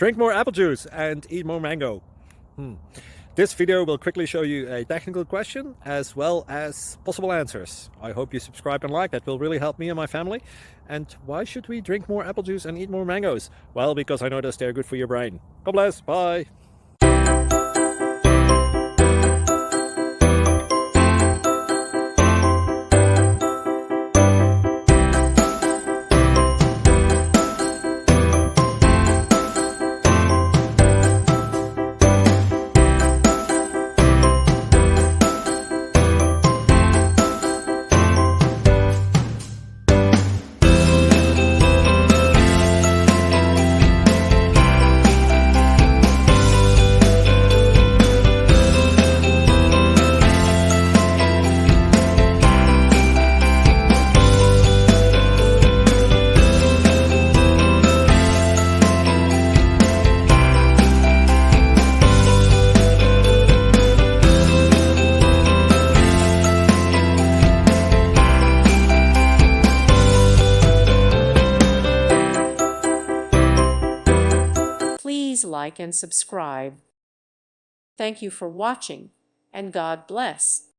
Drink more apple juice and eat more mango. This video will quickly show you a technical question as well as possible answers. I hope you subscribe and like, that will really help me and my family. And why should we drink more apple juice and eat more mangoes? Well, because I noticed they're good for your brain. God bless, bye. Please like and subscribe. Thank you for watching, and God bless.